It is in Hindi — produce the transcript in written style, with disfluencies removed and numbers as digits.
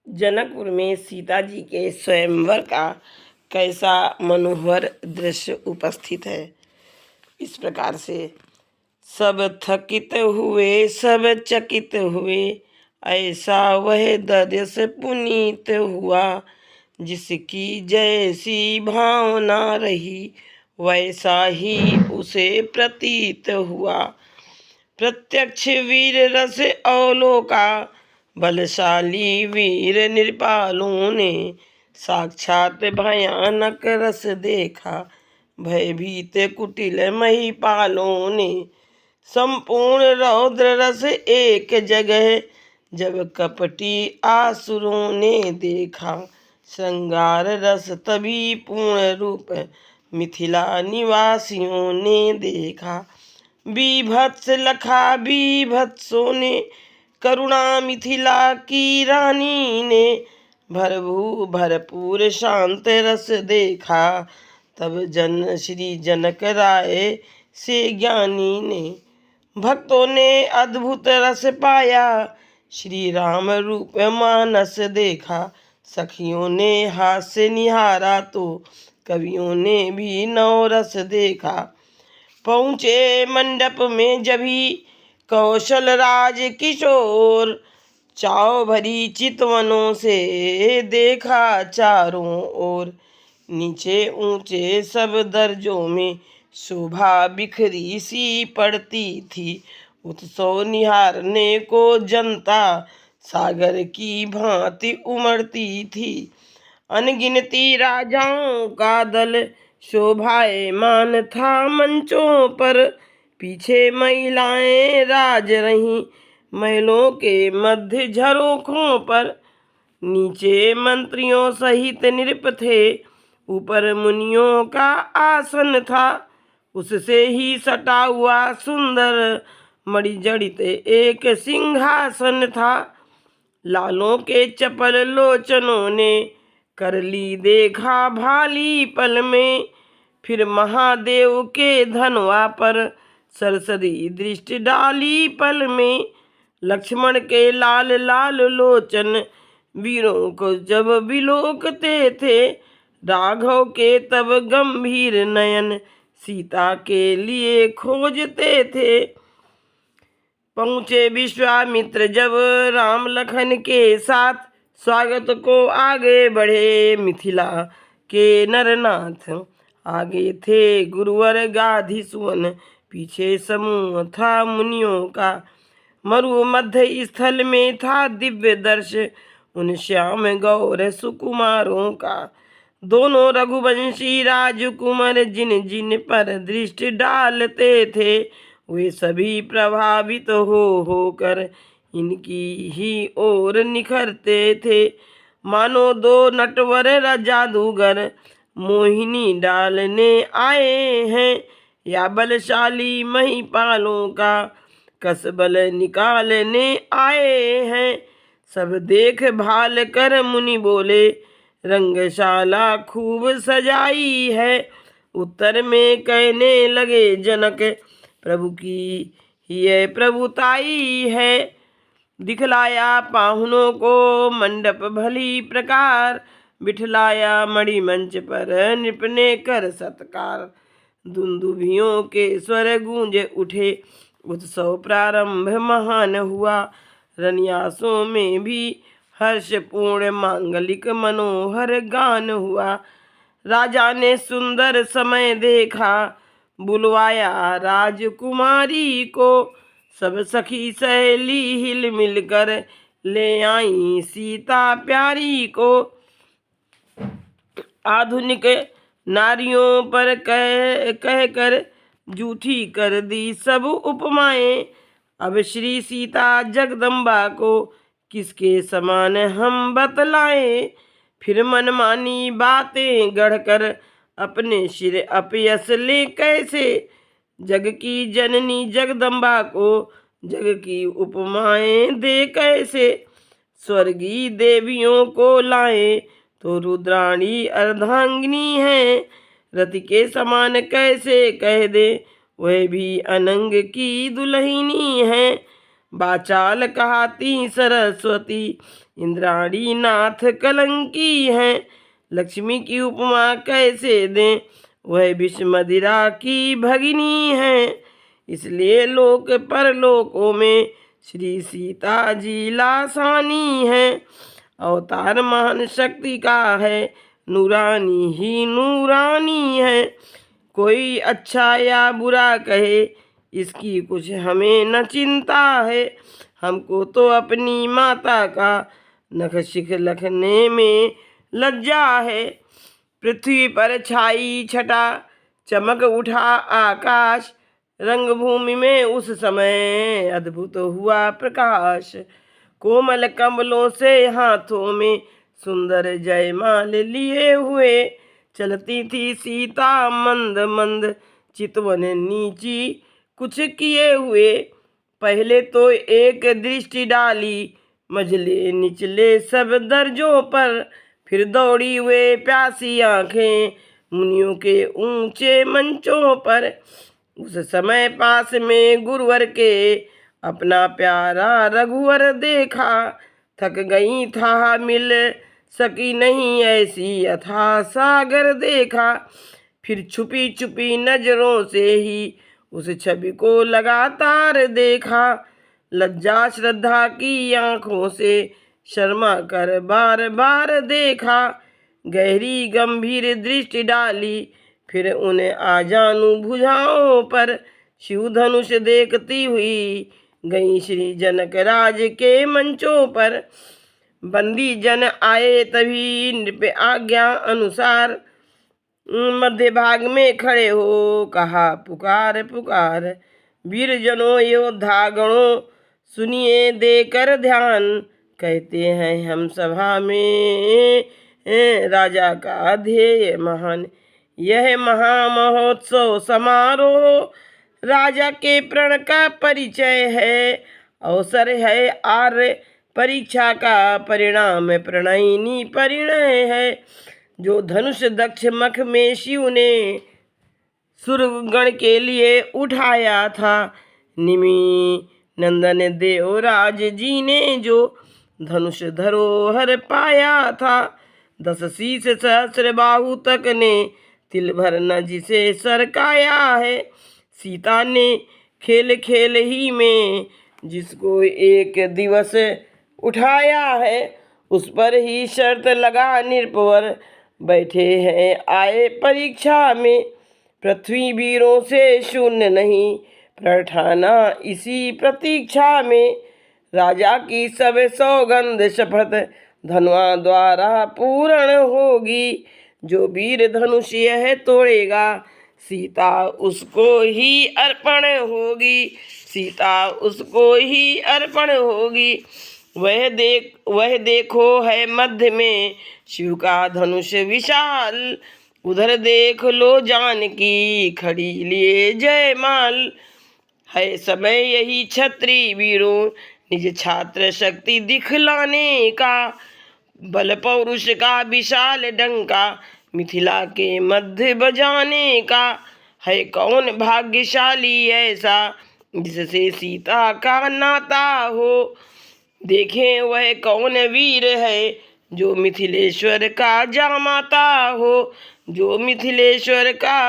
जनकपुर में सीता जी के स्वयंवर का कैसा मनोहर दृश्य उपस्थित है। इस प्रकार से सब थकित हुए सब चकित हुए, ऐसा वह दृश्य पुनीत हुआ। जिसकी जैसी भावना रही वैसा ही उसे प्रतीत हुआ। प्रत्यक्ष वीर रस अवलोका, बलशाली वीर नृपालों ने साक्षात भयानक रस देखा। भयभीत कुटिल महिपालों ने संपूर्ण रौद्र रस एक जगह, जब कपटी आसुरों ने देखा। श्रृंगार रस तभी पूर्ण रूप मिथिला निवासियों ने देखा। बीभत्स लखा बीभत्सों ने करुणा मिथिला की रानी ने भरपूर शांत रस देखा। तब श्री जनक राय से ज्ञानी ने भक्तों ने अद्भुत रस पाया। श्री राम रूप मानस देखा। सखियों ने हास्य निहारा तो कवियों ने भी नवरस देखा। पहुँचे मंडप में जभी कौशल राज किशोर, चाव भरी चितवनों से देखा चारों ओर। नीचे ऊंचे सब दर्जों में शोभा बिखरी सी पड़ती थी। उत्सव निहारने को जनता सागर की भांति उमड़ती थी। अनगिनती राजाओं का दल शोभायमान था मंचों पर। पीछे महिलाएं राज रहीं महलों के मध्य झरोखों पर। नीचे मंत्रियों सहित नृप थे, ऊपर मुनियों का आसन था। उससे ही सटा हुआ सुंदर मणिजड़ित एक सिंहासन था। लालों के चपल लोचनों ने कर ली देखा भाली पल में। फिर महादेव के धनवा पर सरसरी दृष्टि डाली पल में। लक्ष्मण के लाल लाल लोचन वीरों को जब बिलोकते थे। राघव के तब गंभीर नयन सीता के लिए खोजते थे। पहुँचे विश्वामित्र जब राम लखन के साथ, स्वागत को आगे बढ़े मिथिला के नरनाथ। आगे थे गुरुवर गाधी सुवन, पीछे समूह था मुनियों का। मरु मध्य स्थल में था दिव्य दर्श उन श्याम गौर सुकुमारों का। दोनों रघुवंशी राजकुमार जिन जिन पर दृष्टि डालते थे, वे सभी प्रभावित होकर इनकी ही ओर निखरते थे। मानो दो नटवर जादूगर मोहिनी डालने आए हैं, या बलशाली महिपालों का कसबल निकालने आए हैं। सब देख भाल कर मुनि बोले, रंगशाला खूब सजाई है। उत्तर में कहने लगे जनक, प्रभु की ये प्रभुताई है। दिखलाया पाहुनों को मंडप भली प्रकार, बिठलाया मणि मंच पर नृप ने कर सत्कार। दुंदुभियों के स्वर गूंज उठे, उत्सव प्रारंभ महान हुआ। रनियासों में भी हर्षपूर्ण मांगलिक मनोहर गान हुआ। राजा ने सुंदर समय देखा, बुलवाया राजकुमारी को। सब सखी सहेली हिल मिलकर ले आई सीता प्यारी को। आधुनिक नारियों पर कह कर जूठी कर दी सब उपमाएं। अब श्री सीता जगदम्बा को किसके समान हम बतलाएं। फिर मनमानी बातें गढ़कर अपने सिर अपयस ले कैसे। जग की जननी जगदम्बा को जग की उपमाएं दे कैसे। स्वर्गीय देवियों को लाए तो रुद्राणी अर्धांगिनी है। रति के समान कैसे कह दे, वह भी अनंग की दुल्हनी है। बाचाल कहाती सरस्वती, इंद्राणी नाथ कलंकी हैं। लक्ष्मी की उपमा कैसे दें, वह विष मदिरा की भगिनी है। इसलिए लोक परलोकों में श्री सीता जी लासानी है। अवतार महान शक्ति का है, नूरानी ही नूरानी है। कोई अच्छा या बुरा कहे, इसकी कुछ हमें न चिंता है। हमको तो अपनी माता का नख शिख लखने में लज्जा है। पृथ्वी पर छाई छटा, चमक उठा आकाश, रंगभूमि में उस समय अद्भुत हुआ प्रकाश। कोमल कमलों से हाथों में सुंदर जयमाल लिए हुए, चलती थी सीता मंद मंद, चितवन नीची कुछ किए हुए। पहले तो एक दृष्टि डाली, मझले निचले सब दर्जों पर, फिर दौड़ी वे प्यासी आंखें मुनियों के ऊंचे मंचों पर। उस समय पास में गुरुवर के अपना प्यारा रघुवर देखा, थक गई था मिल सकी नहीं ऐसी अथाह सागर देखा। फिर छुपी छुपी नजरों से ही उस छवि को लगातार देखा। लज्जा श्रद्धा की आंखों से शर्मा कर बार बार देखा। गहरी गंभीर दृष्टि डाली, फिर उन्हें आजानु भुजाओं पर, शिव धनुष देखती हुई गई श्री जनक राज के मंचों पर। बंदी जन आए तभी नृप आज्ञा अनुसार, मध्य भाग में खड़े हो कहा पुकार पुकार। वीर जनों योद्धा गणों सुनिए देकर ध्यान, कहते हैं हम सभा में राजा का ध्येय महान। यह महामहोत्सव समारोह राजा के प्रण का परिचय है। अवसर है आर्य परीक्षा का, परिणाम प्रणयिनी परिणय है। जो धनुष दक्ष मख में शिव ने सुरगण के लिए उठाया था, निमि नंदन देवराज जी ने जो धनुष धरोहर पाया था। 10 शीश सहस्र बाहु तक ने तिल भर न जिसे सरकाया है। सीता ने खेल खेल ही में जिसको एक दिवस उठाया है, उस पर ही शर्त लगा निरपवर बैठे हैं आए परीक्षा में। पृथ्वी वीरों से शून्य नहीं, प्रार्थना इसी प्रतीक्षा में। राजा की सब सौगंध शपथ धनुआ द्वारा पूर्ण होगी। जो वीर धनुष यह तोड़ेगा, सीता उसको ही अर्पण होगी, सीता उसको ही अर्पण होगी। वह देखो है मध्य में शिव का धनुष विशाल, उधर देख लो जानकी खड़ी लिए जयमाल। है समय यही क्षत्रिय वीरों निज छात्र शक्ति दिखलाने का, बल पौरुष का विशाल डंका मिथिला के मध्य बजाने का। है कौन भाग्यशाली ऐसा जिससे सीता का नाता हो, देखें वह कौन वीर है जो मिथिलेश्वर का जामाता हो, जो मिथिलेश्वर का